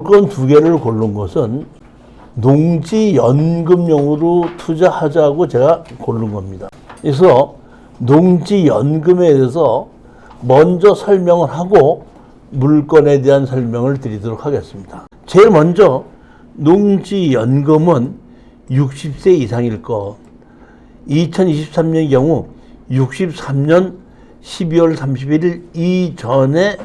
물건 두 개를 고른 것은 농지연금용으로 투자하자고 제가 고른 겁니다. 그래서 농지연금에 대해서 먼저 설명을 하고 물건에 대한 설명을 드리도록 하겠습니다. 제일 먼저 농지연금은 60세 이상일 것, 2023년의 경우 63년 12월 31일 이전에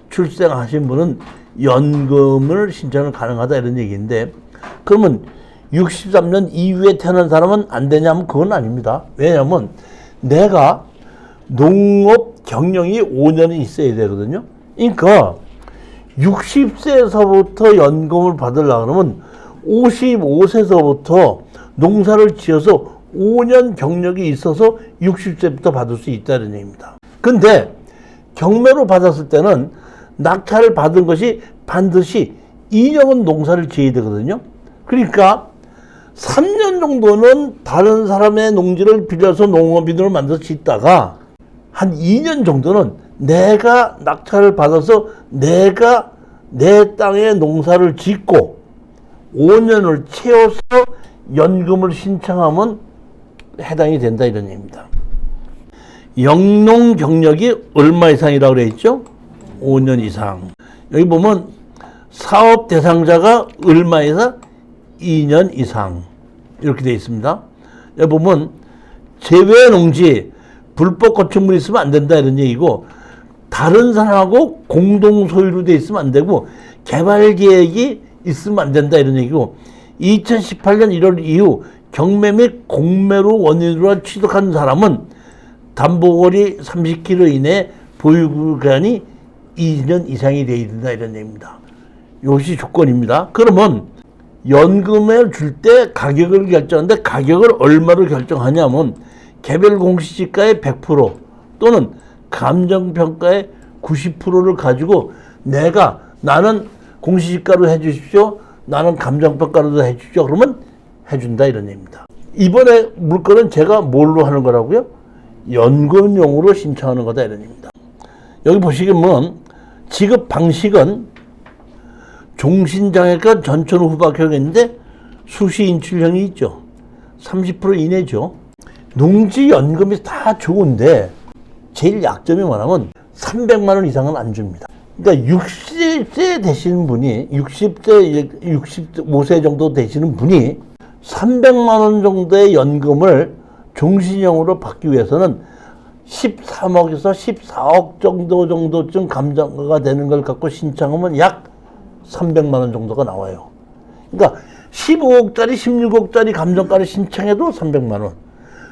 출생하신 분은 연금을 신청을 가능하다 이런 얘기인데, 그러면 63년 이후에 태어난 사람은 안 되냐면 그건 아닙니다. 왜냐하면 내가 농업 경력이 5년이 있어야 되거든요. 그러니까 60세에서부터 연금을 받으려고 그러면 55세서부터 농사를 지어서 5년 경력이 있어서 60세부터 받을 수 있다는 얘기입니다. 근데 경매로 받았을 때는 낙찰을 받은 것이 반드시 2년은 농사를 지어야 되거든요. 그러니까 3년 정도는 다른 사람의 농지를 빌려서 농업인으로 만들어서 짓다가 한 2년 정도는 내가 낙찰을 받아서 내가 내 땅에 농사를 짓고 5년을 채워서 연금을 신청하면 해당이 된다 이런 얘기입니다. 영농 경력이 얼마 이상이라고 그랬죠? 5년 이상. 여기 보면 사업 대상자가 얼마 이상? 2년 이상. 이렇게 되어 있습니다. 여기 보면 제외 농지, 불법 건축물이 있으면 안 된다 이런 얘기고, 다른 사람하고 공동 소유로 되어 있으면 안 되고, 개발 계획이 있으면 안 된다 이런 얘기고, 2018년 1월 이후 경매 및 공매로 원인으로 취득한 사람은 담보거리 30km 이내 보유기간이 2년 이상이 되어야 된다 이런 얘기입니다. 이것이 조건입니다. 그러면 연금을 줄 때 가격을 결정하는데, 가격을 얼마로 결정하냐면 개별 공시지가의 100% 또는 감정평가의 90%를 가지고 나는 공시지가로 해주십시오, 나는 감정평가로도 해주십시오, 그러면 해준다 이런 얘기입니다. 이번에 물건은 제가 뭘로 하는 거라고요? 연금용으로 신청하는 거다 이런 얘기입니다. 여기 보시면 지급 방식은 종신장애가 전천 후박형인데 수시 인출형이 있죠. 30% 이내죠. 농지연금이 다 좋은데 제일 약점이 뭐냐면 300만 원 이상은 안 줍니다. 그러니까 60세 되시는 분이 65세 정도 되시는 분이 300만 원 정도의 연금을 종신형으로 받기 위해서는 13억에서 14억 정도쯤 감정가가 되는 걸 갖고 신청하면 약 300만 원 정도가 나와요. 그러니까 15억짜리, 16억짜리 감정가를 신청해도 300만 원,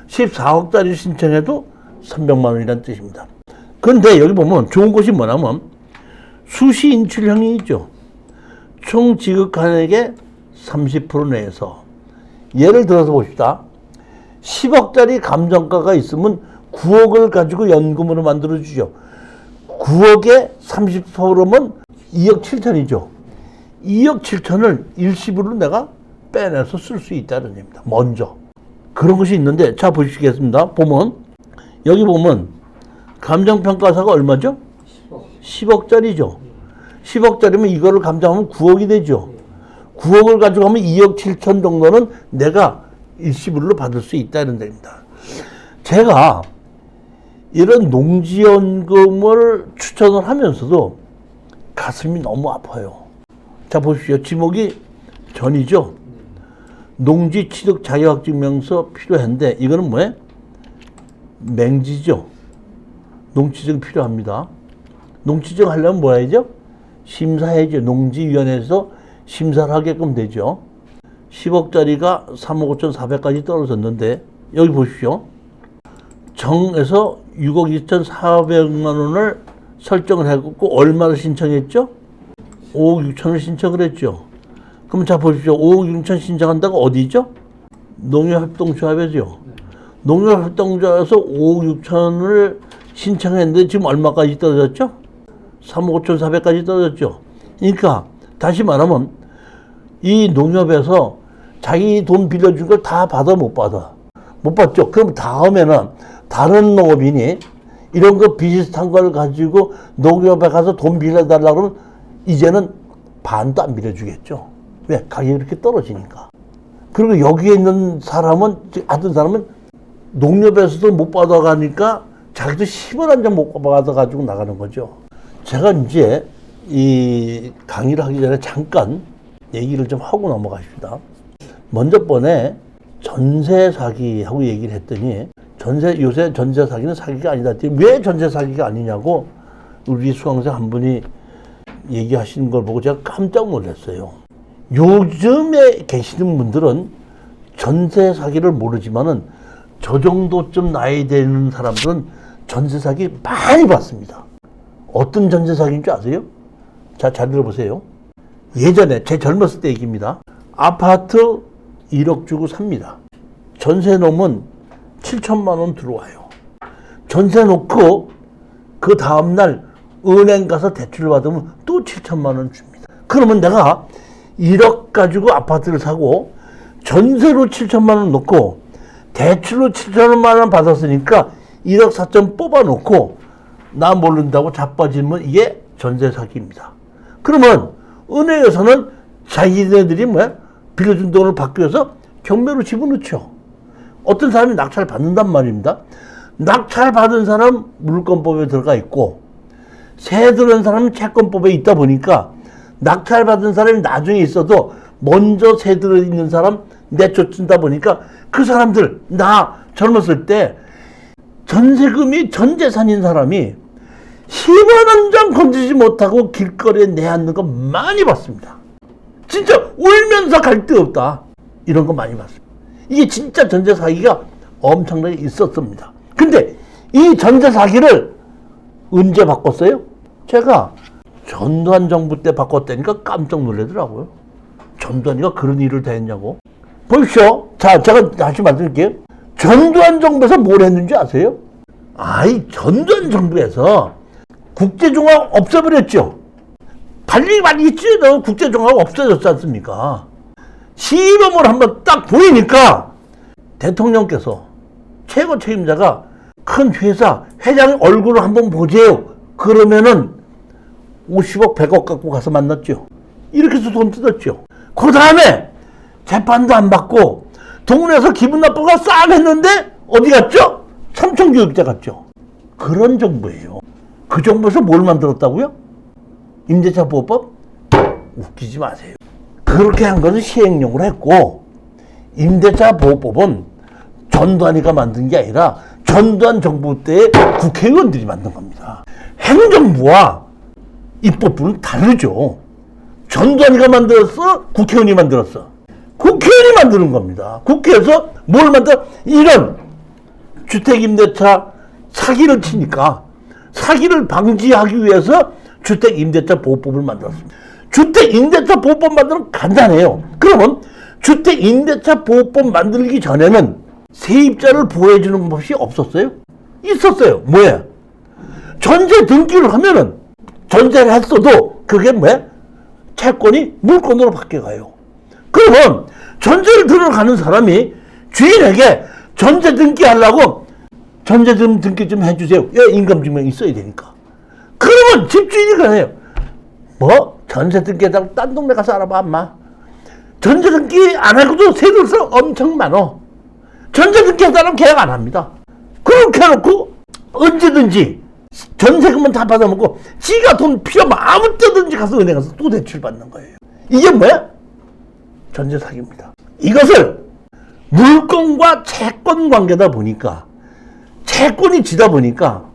14억짜리 신청해도 300만 원이라는 뜻입니다. 그런데 여기 보면 좋은 것이 뭐냐면 수시 인출형이 있죠. 총 지급한액의 30% 내에서, 예를 들어서 봅시다. 10억짜리 감정가가 있으면 9억을 가지고 연금으로 만들어주죠. 9억에 30%면 2억 7천이죠. 2억 7천을 일시불로 내가 빼내서 쓸 수 있다는 얘기입니다. 먼저. 그런 것이 있는데, 자, 보시겠습니다. 여기 보면, 감정평가사가 얼마죠? 10억짜리죠. 10억짜리면 이거를 감정하면 9억이 되죠. 9억을 가지고 하면 2억 7천 정도는 내가 일시불로 받을 수 있다는 얘기입니다. 제가 이런 농지연금을 추천을 하면서도 가슴이 너무 아파요. 자, 보십시오. 지목이 전이죠. 농지 취득 자격증명서 필요한데, 이거는 뭐예요? 맹지죠. 농지증 필요합니다. 농지증 하려면 뭐 해야죠? 심사해야죠. 농지위원회에서 심사를 하게끔 되죠. 10억짜리가 3억 5,400까지 떨어졌는데, 여기 보십시오. 정에서 6억 2,400만 원을 설정을 해갖고 얼마를 신청했죠? 5억 6천을 신청을 했죠. 그럼 자, 보십시오. 5억 6천 신청한다고 어디죠? 농협협동조합이죠. 농협협동조합에서 5억 6천을 신청했는데 지금 얼마까지 떨어졌죠? 3억 5,400까지 떨어졌죠. 그러니까 다시 말하면 이 농협에서 자기 돈 빌려준 걸 다 받아 못 받아? 못 받죠. 그럼 다음에는 다른 농업인이 이런 거 비슷한 걸 가지고 농협에 가서 돈 빌려달라고 그러면 이제는 반도 안 빌려주겠죠. 왜? 가격이 이렇게 떨어지니까. 그리고 여기에 있는 사람은, 하던 사람은 농협에서도 못 받아가니까 자기도 10원 한 장 못 받아가지고 나가는 거죠. 제가 이제 이 강의를 하기 전에 잠깐 얘기를 좀 하고 넘어가십시다. 먼저 번에 전세 사기하고 얘기를 했더니 요새 전세 사기는 사기가 아니다. 왜 전세 사기가 아니냐고 우리 수강생 한 분이 얘기하시는 걸 보고 제가 깜짝 놀랐어요. 요즘에 계시는 분들은 전세 사기를 모르지만은 저 정도쯤 나이 되는 사람들은 전세 사기 많이 봤습니다. 어떤 전세 사기인 줄 아세요? 자, 잘 들어보세요. 예전에 제 젊었을 때 얘기입니다. 아파트 1억 주고 삽니다. 전세 놓으면 7천만 원 들어와요. 전세 놓고 그 다음날 은행 가서 대출을 받으면 또 7천만 원 줍니다. 그러면 내가 1억 가지고 아파트를 사고 전세로 7천만 원 놓고 대출로 7천만 원 받았으니까 1억 4천 뽑아 놓고 나 모른다고 자빠지면 이게 전세 사기입니다. 그러면 은행에서는 자기네들이 빌려준 돈을 받기 위해서 경매로 집어넣죠. 어떤 사람이 낙찰 받는단 말입니다. 낙찰 받은 사람 물권법에 들어가 있고 세 들은 사람은 채권법에 있다 보니까 낙찰 받은 사람이 나중에 있어도 먼저 세 들어 있는 사람 내쫓는다 보니까 그 사람들, 나 젊었을 때 전세금이 전 재산인 사람이 10원 한 장 건지지 못하고 길거리에 내앉는 거 많이 봤습니다. 진짜 울면서 갈 데 없다. 이런 거 많이 봤습니다. 이게 진짜 전세 사기가 엄청나게 있었습니다. 근데 이 전세 사기를 언제 바꿨어요? 제가 전두환 정부 때 바꿨다니까 깜짝 놀라더라고요. 전두환이가 그런 일을 다 했냐고. 보십시오. 자, 제가 다시 말씀드릴게요. 전두환 정부에서 뭘 했는지 아세요? 전두환 정부에서 국제종합 없애버렸죠. 발리 많이 했지. 국제종합 없어졌지 않습니까? 시범을 한번 딱 보이니까 대통령께서 최고 책임자가 큰 회사 회장 얼굴을 한번 보세요. 그러면은 50억 100억 갖고 가서 만났죠. 이렇게 해서 돈 뜯었죠. 그 다음에 재판도 안 받고 동네에서 기분 나쁘고 싹 했는데 어디 갔죠? 삼천교육대 갔죠. 그런 정부예요. 그 정부에서 뭘 만들었다고요? 임대차 보호법? 웃기지 마세요. 그렇게 한 것은 시행령으로 했고 임대차 보호법은 전두환이가 만든 게 아니라 전두환 정부 때 국회의원들이 만든 겁니다. 행정부와 입법부는 다르죠. 전두환이가 만들었어? 국회의원이 만들었어? 국회의원이 만드는 겁니다. 국회에서 뭘 만들어? 이런 주택임대차 사기를 치니까 사기를 방지하기 위해서 주택임대차 보호법을 만들었습니다. 주택임대차 보호법 만들면 간단해요. 그러면 주택임대차 보호법 만들기 전에는 세입자를 보호해주는 법이 없었어요? 있었어요. 뭐야? 전세 등기를 하면은 전세를 했어도 그게 채권이 물권으로 바뀌어가요. 그러면 전세를 들어가는 사람이 주인에게 전세 등기하려고 전세 등기 좀 해주세요. 인감증명이 있어야 되니까. 그러면 집주인이 그래요. 전세 등기에다가 딴 동네 가서 알아봐, 엄마. 전세 등기 안 하고도 세들서 엄청 많어. 전세 등기 해달라면 계약 안 합니다. 그렇게 해놓고 언제든지 전세금은 다 받아먹고 지가 돈 필요하면 아무 때든지 가서 은행 가서 또 대출 받는 거예요. 이게 뭐야? 전세 사기입니다. 이것을 물권과 채권 관계다 보니까 채권이 지다 보니까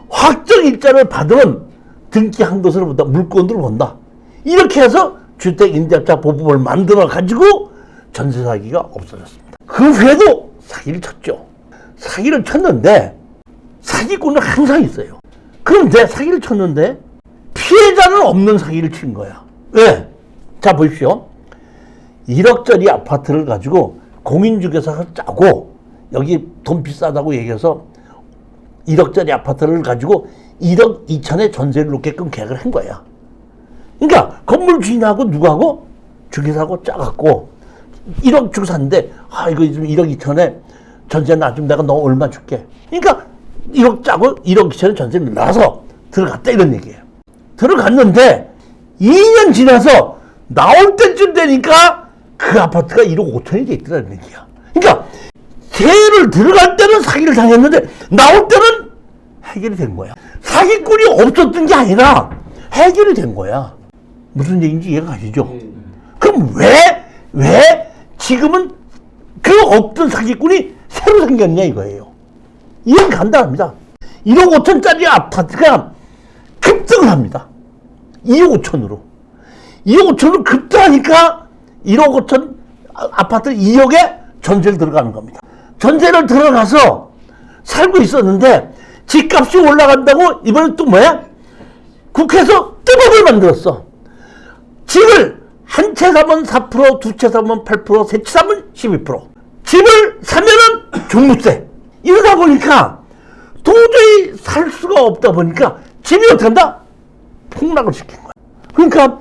확정일자를 받으면 등기한 것을 본다. 물권으로 본다. 이렇게 해서 주택임대차 보호법을 만들어 가지고 전세 사기가 없어졌습니다. 그 후에도 사기를 쳤죠. 사기를 쳤는데 사기꾼은 항상 있어요. 그런데 사기를 쳤는데 피해자는 없는 사기를 친 거야. 왜? 자, 보십시오. 1억짜리 아파트를 가지고 공인중개사가 짜고 여기 돈 비싸다고 얘기해서 1억짜리 아파트를 가지고 1억 2천에 전세를 놓게끔 계약을 한 거야. 그러니까 건물 주인하고 누구하고 중개사하고 짜갖고 1억 주고 샀는데 이거 좀 1억 2천에 전세 놔주면 내가 너 얼마 줄게. 그러니까 1억 짜고 1억 2천에 전세를 놔서 들어갔다 이런 얘기예요. 들어갔는데 2년 지나서 나올 때쯤 되니까 그 아파트가 1억 5천이 돼 있더라는 얘기야. 그러니까 세를 들어갈 때는 사기를 당했는데 나올 때는 해결이 된 거야. 사기꾼이 없었던 게 아니라 해결이 된 거야. 무슨 얘기인지 이해가 가시죠? 그럼 왜 지금은 그 없던 사기꾼이 새로 생겼냐 이거예요. 이해는 간단합니다. 1억 5천짜리 아파트가 급등을 합니다. 2억 5천으로. 2억 5천으로 급등하니까 1억 5천 아파트 2억에 전세를 들어가는 겁니다. 전세를 들어가서 살고 있었는데 집값이 올라간다고 이번에 또 뭐야? 국회에서 뜨법을 만들었어. 집을 한 채 사면 4%, 두 채 사면 8%, 세 채 사면 12%. 집을 사면은 종부세. 이러다 보니까 도저히 살 수가 없다 보니까 집이 어떻게 한다? 폭락을 시킨 거야. 그러니까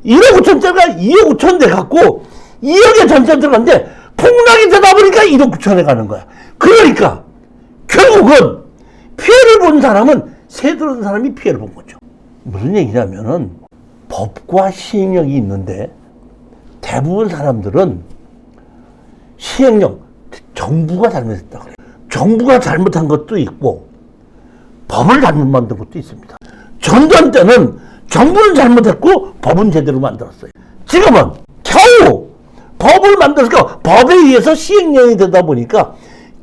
1억 5천짜리가 2억 5천 돼갖고 2억에 전세 들어갔는데 폭락이 되다 보니까 1억 9천에 가는 거야. 그러니까 결국은 피해를 본 사람은 세 들어온 사람이 피해를 본 거죠. 무슨 얘기냐면은 법과 시행령이 있는데 대부분 사람들은 시행령, 정부가 잘못했다 그래요. 정부가 잘못한 것도 있고 법을 잘못 만든 것도 있습니다. 전두환 때는 정부는 잘못했고 법은 제대로 만들었어요. 지금은 겨우 법을 만들어서 법에 의해서 시행령이 되다 보니까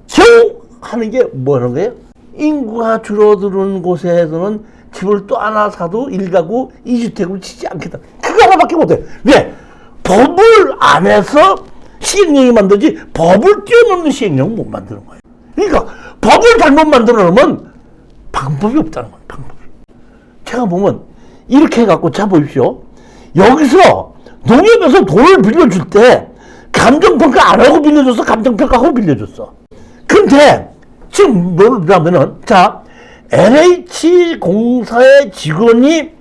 겨우 하는 게 뭐라는 거예요? 인구가 줄어드는 곳에서는 집을 또 하나 사도 1가구 2주택을 치지 않겠다. 그거 하나밖에 못해. 왜? 법을 안 해서 시행령이 만들지 법을 뛰어넘는 시행령은 못 만드는 거예요. 그러니까 법을 잘못 만들어 놓으면 방법이 없다는 거예요. 방법이. 제가 보면 이렇게 해갖고 자 보십시오. 여기서 농협에서 돈을 빌려줄 때 감정평가 안 하고 빌려줬어? 감정평가하고 빌려줬어? 근데 지금 뭐냐면은 자 LH공사의 직원이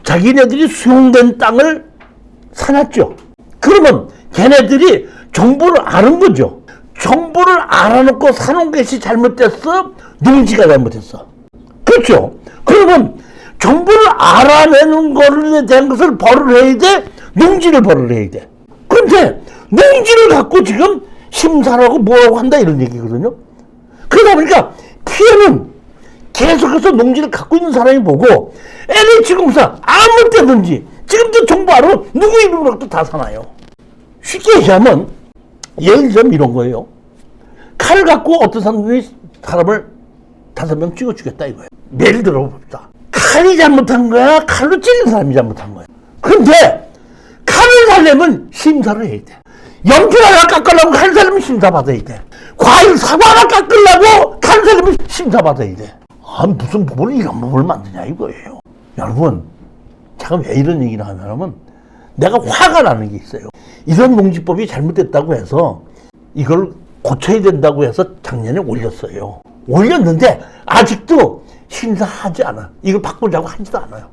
자기네들이 수용된 땅을 사놨죠. 그러면 걔네들이 정보를 아는 거죠. 정보를 알아놓고 사놓은 것이 잘못됐어? 농지가 잘못했어. 그렇죠. 그러면 정보를 알아내는 거에 대한 것을 벌을 해야 돼? 농지를 벌을 해야 돼. 그런데 농지를 갖고 지금 심사를 하고 뭐라고 한다 이런 얘기거든요. 그러다 보니까 피해는 계속해서 농지를 갖고 있는 사람이 보고 LH공사 아무 때든지 지금도 정보 알아 누구 이름으로도 다 사나요. 쉽게 얘기하면 예를 들면 이런 거예요. 칼을 갖고 어떤 사람이 사람을 5명 찍어주겠다 이거예요. 예를 들어봅시다. 칼이 잘못한 거야? 칼로 찌른 사람이 잘못한 거야? 근데 칼을 살려면 심사를 해야 돼. 연필 하나 깎으려고 칼 살려면 심사받아야 돼. 과일 사과 하나 깎으려고 칼 살려면 심사받아야 돼. 아, 무슨 법을 이런 법을 만드냐 이거예요. 여러분, 제가 왜 이런 얘기를 하냐면 내가 화가 나는 게 있어요. 이런 농지법이 잘못됐다고 해서 이걸 고쳐야 된다고 해서 작년에 올렸어요. 올렸는데 아직도 심사하지 않아. 이걸 바꾸자고 하지도 않아요.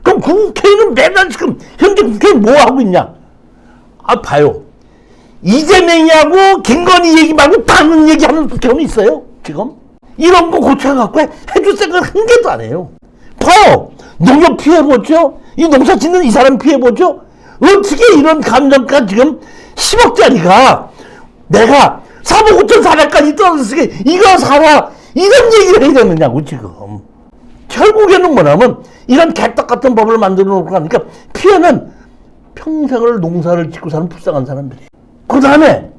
그럼 국회의원은 매달 지금 현재 국회의원 뭐 하고 있냐? 아, 봐요. 이재명이하고 김건희 얘기 말고 다른 얘기하는 국회의원이 있어요 지금? 이런 거 고쳐갖고 해줄 생각 한 개도 안 해요. 봐요. 농협 피해보죠? 이 농사 짓는 이 사람 피해보죠? 어떻게 이런 감정가 지금 10억짜리가 내가 3억 5,400까지 떨어졌으니 이거 사라 이런 얘기를 해야 되느냐고 지금. 결국에는 뭐냐면 이런 개떡 같은 법을 만들어 놓고 하니까 피해는 평생을 농사를 짓고 사는 불쌍한 사람들이에요. 그 다음에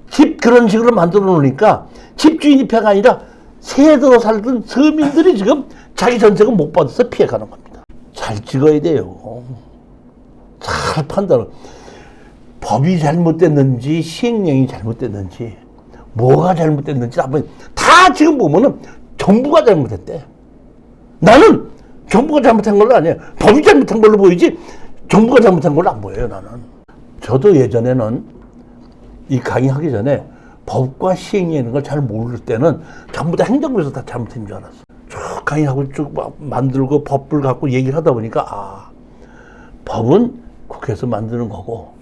집 그런 식으로 만들어 놓으니까 집주인이 피해가 아니라 새에 들어 살던 서민들이 지금 자기 전세금 못 받아서 피해가는 겁니다. 잘 찍어야 돼요. 잘 판단을. 법이 잘못됐는지 시행령이 잘못됐는지 뭐가 잘못됐는지 다 지금 보면은 정부가 잘못했대. 나는 정부가 잘못한 걸로 아니에요. 법이 잘못한 걸로 보이지 정부가 잘못한 걸로 안 보여요 나는. 저도 예전에는 이 강의하기 전에 법과 시행령이 있는 걸 잘 모를 때는 전부 다 행정부에서 다 잘못한 줄 알았어. 쭉 강의하고 쭉 만들고 법을 갖고 얘기를 하다 보니까 아, 법은 국회에서 만드는 거고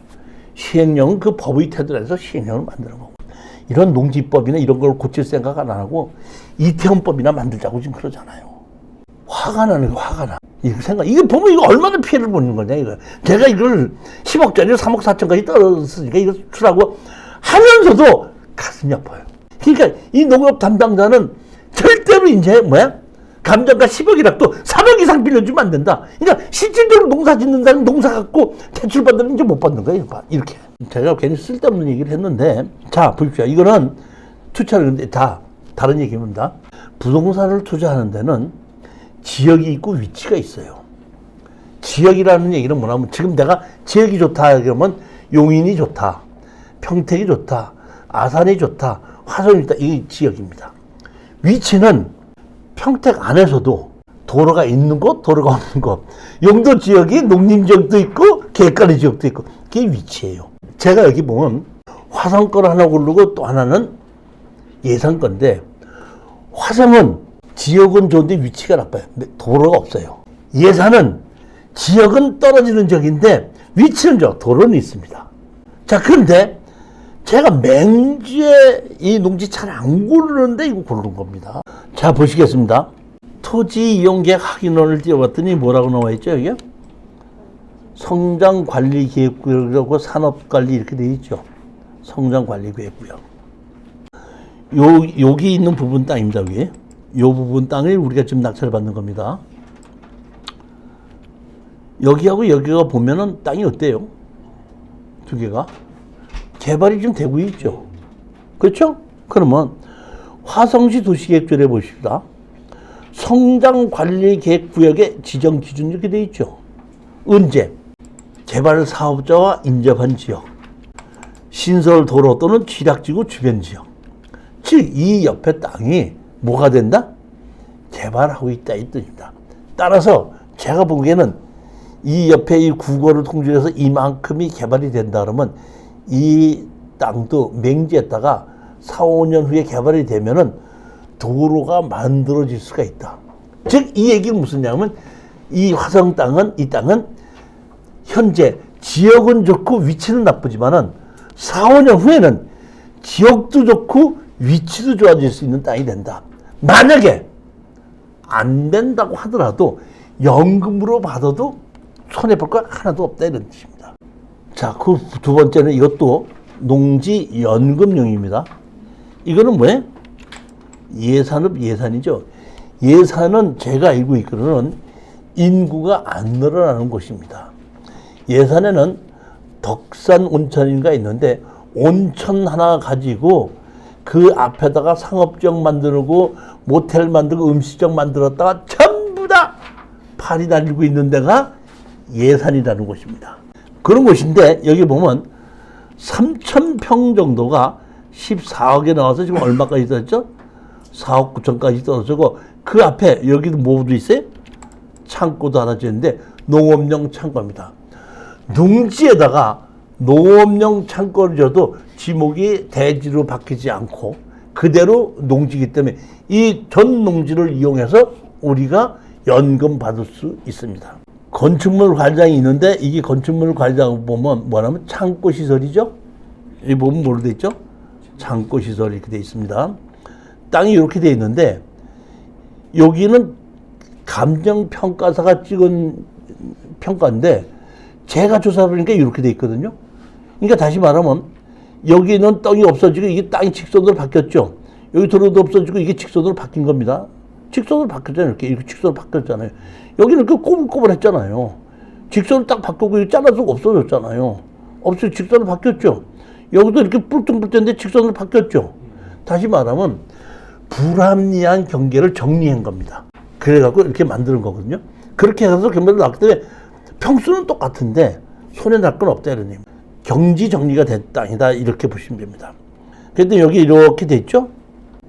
시행령은 그 법의 태도에서 시행령을 만드는 거고 이런 농지법이나 이런 걸 고칠 생각 안 하고 이태원법이나 만들자고 지금 그러잖아요. 화가 나는 게 화가 나. 이게 보면 이거 얼마나 피해를 보는 거냐, 이거. 제가 이걸 10억짜리 3억 4천까지 떨어졌으니까 이거 주라고 하면서도 가슴이 아파요. 그러니까 이 농업 담당자는 절대로 이제 감정가 10억이라 또 3억 이상 빌려주면 안 된다. 그러니까 실질적으로 농사 짓는 사람 농사 갖고 대출 받으면 이제 못 받는 거예요. 이렇게. 제가 괜히 쓸데없는 얘기를 했는데, 자, 보십시오. 이거는 투자를 근데 다른 얘기입니다. 부동산을 투자하는 데는 지역이 있고 위치가 있어요. 지역이라는 얘기는 뭐냐면 지금 내가 지역이 좋다 그러면 용인이 좋다, 평택이 좋다, 아산이 좋다, 화성이 좋다, 이게 지역입니다. 위치는 평택 안에서도 도로가 있는 곳, 도로가 없는 곳, 용도 지역이 농림 지역도 있고 객관리 지역도 있고, 그게 위치예요. 제가 여기 보면 화성 거를 하나 고르고 또 하나는 예산 건데, 화성은 지역은 좋은데 위치가 나빠요. 도로가 없어요. 예산은 지역은 떨어지는 지역인데 위치는 좋아. 도로는 있습니다. 자, 그런데 제가 맹지에 이 농지 잘 안 고르는데 이거 고르는 겁니다. 자, 보시겠습니다. 토지 이용 계획 확인원을 띄워봤더니 뭐라고 나와 있죠, 여기? 성장관리계획구역이라고 산업관리 이렇게 되어 있죠. 성장관리계획구역. 여기 있는 부분 땅입니다, 여기. 요 부분 땅을 우리가 지금 낙찰을 받는 겁니다. 여기하고 여기가 보면은 땅이 어때요? 두 개가? 개발이 좀 되고 있죠. 그렇죠? 그러면 화성시 도시계획조례 보십시다. 성장관리계획구역의 지정 기준 이렇게 되어 있죠. 언제? 개발 사업자와 인접한 지역, 신설 도로 또는 취락지구 주변 지역. 즉, 이 옆에 땅이 뭐가 된다? 개발하고 있다, 이 뜻입니다. 따라서 제가 보기에는 이 옆에 이 국어를 통준해서 이만큼이 개발이 된다 그러면 이 땅도 맹지에다가 4, 5년 후에 개발이 되면은 도로가 만들어질 수가 있다. 즉, 이 얘기는 무슨 냐면 이 화성 땅은, 이 땅은 현재 지역은 좋고 위치는 나쁘지만은 4, 5년 후에는 지역도 좋고 위치도 좋아질 수 있는 땅이 된다. 만약에 안 된다고 하더라도 연금으로 받아도 손해볼 거 하나도 없다, 이런 뜻입니다. 자, 그 두 번째는 이것도 농지연금용입니다. 이거는 뭐예요? 예산업 예산이죠. 예산은 제가 알고 있기로는 인구가 안 늘어나는 곳입니다. 예산에는 덕산 온천인가 있는데 온천 하나 가지고 그 앞에다가 상업지역 만들고 모텔 만들고 음식점 만들었다가 전부 다 팔이 날리고 있는 데가 예산이라는 곳입니다. 그런 곳인데 여기 보면 3,000평 정도가 14억에 나와서 지금 얼마까지 떨어졌죠? 4억 9천까지 떨어지고 그 앞에 여기도 뭐도 있어요? 창고도 하나 지었는데 농업용 창고입니다. 농지에다가 농업용 창고를 줘도 지목이 대지로 바뀌지 않고 그대로 농지이기 때문에 이 전 농지를 이용해서 우리가 연금 받을 수 있습니다. 건축물 관장이 있는데 이게 건축물 관장 보면 뭐냐면 창고시설이죠. 이 보면 뭐로 되어 있죠? 창고시설 이렇게 되어 있습니다. 땅이 이렇게 되어 있는데 여기는 감정평가사가 찍은 평가인데 제가 조사해보니까 이렇게 되어 있거든요. 그러니까 다시 말하면 여기는 땅이 없어지고 이게 땅이 직선으로 바뀌었죠. 여기 도로도 없어지고 이게 직선으로 바뀐 겁니다. 직선으로 바뀌었잖아요. 이렇게 직선으로 바뀌었잖아요. 여기는 이렇게 꼬불꼬불 했잖아요. 직선으로 딱 바뀌고 이거 잘라서 없어졌잖아요. 없어서 직선으로 바뀌었죠. 여기도 이렇게 뿔뚱뿔뚱한데 직선으로 바뀌었죠. 다시 말하면 불합리한 경계를 정리한 겁니다. 그래갖고 이렇게 만드는 거거든요. 그렇게 해서 경계를 나왔기 때문에 평수는 똑같은데 손해 날 건 없다 이런 얘기입니다. 경지 정리가 된 땅이다 이렇게 보시면 됩니다. 그런데 여기 이렇게 돼 있죠?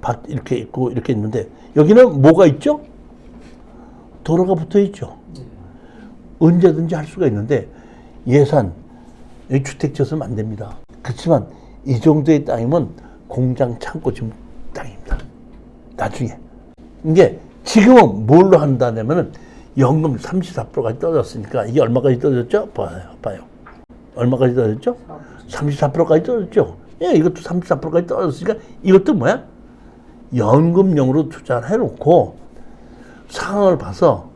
밭 이렇게 있고 이렇게 있는데 여기는 뭐가 있죠? 도로가 붙어 있죠. 언제든지 할 수가 있는데 예산, 여기 주택 지어서는 안 됩니다. 그렇지만 이 정도의 땅이면 공장 창고 지금 땅입니다. 나중에. 이게 지금은 뭘로 한다냐면은 연금 34%까지 떨어졌으니까 이게 얼마까지 떨어졌죠? 봐요. 얼마까지 떨어졌죠? 34%까지 떨어졌죠? 예, 이것도 34%까지 떨어졌으니까 이것도 뭐야? 연금용으로 투자를 해놓고 상황을 봐서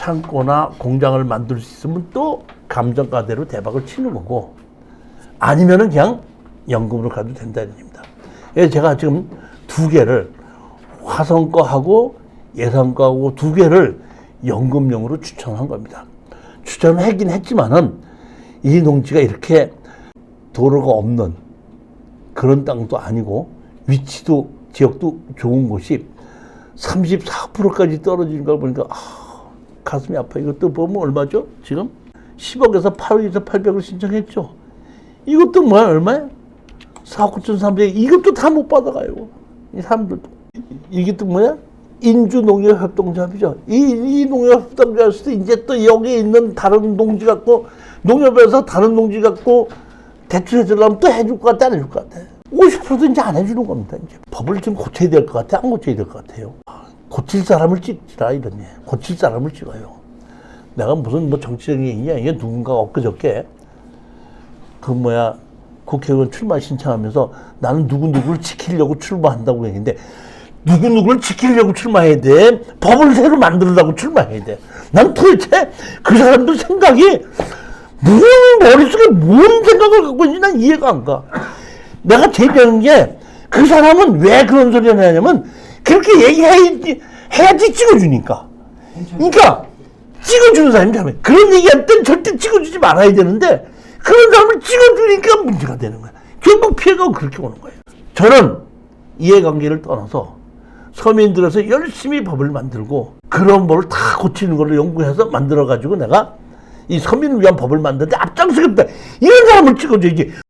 창고나 공장을 만들 수 있으면 또 감정가대로 대박을 치는 거고, 아니면은 그냥 연금으로 가도 된다는 얘기입니다. 그래서 제가 지금 두 개를, 화성과하고 예산과하고 두 개를 연금용으로 추천한 겁니다. 추천을 하긴 했지만은 이 농지가 이렇게 도로가 없는 그런 땅도 아니고, 위치도 지역도 좋은 곳이 34%까지 떨어지는 걸 보니까 가슴이 아파. 이것도 보면 얼마죠? 지금 10억에서 8억에서 800을 신청했죠. 이것도 뭐야? 얼마야? 4억 9,300. 이것도 다 못 받아가요. 이 사람들도. 이게 또 뭐야? 인주농협협동조합이죠. 이 농협협동조합에서도 이제 또 여기 있는 다른 농지 갖고, 농협에서 다른 농지 갖고 대출해주려면 또 해줄 것 같아, 안 해줄 것 같아? 50%도 이제 안 해주는 겁니다. 이제 법을 좀 고쳐야 될 것 같아, 안 고쳐야 될 것 같아요. 고칠 사람을 찍지라, 이러니. 고칠 사람을 찍어요. 내가 무슨 뭐 정치적인 얘기냐. 이게 누군가 엊그저께 국회의원 출마 신청하면서 나는 누구누구를 지키려고 출마한다고 했는데, 누구누구를 지키려고 출마해야 돼? 법을 새로 만들려고 출마해야 돼. 난 도대체 그 사람들 생각이 무슨 머릿속에 뭔 생각을 갖고 있는지 난 이해가 안 가. 내가 제일 배운 게, 그 사람은 왜 그런 소리를 하냐면 그렇게 해야지 찍어주니까. 그러니까 찍어주는 사람이 잘해. 그런 얘기할 땐 절대 찍어주지 말아야 되는데, 그런 사람을 찍어주니까 문제가 되는 거야. 결국 피해가 그렇게 오는 거예요. 저는 이해관계를 떠나서 서민들에서 열심히 법을 만들고 그런 법을 다 고치는 걸로 연구해서 만들어가지고 내가 이 서민을 위한 법을 만드는데 앞장서겠다. 이런 사람을 찍어줘야지.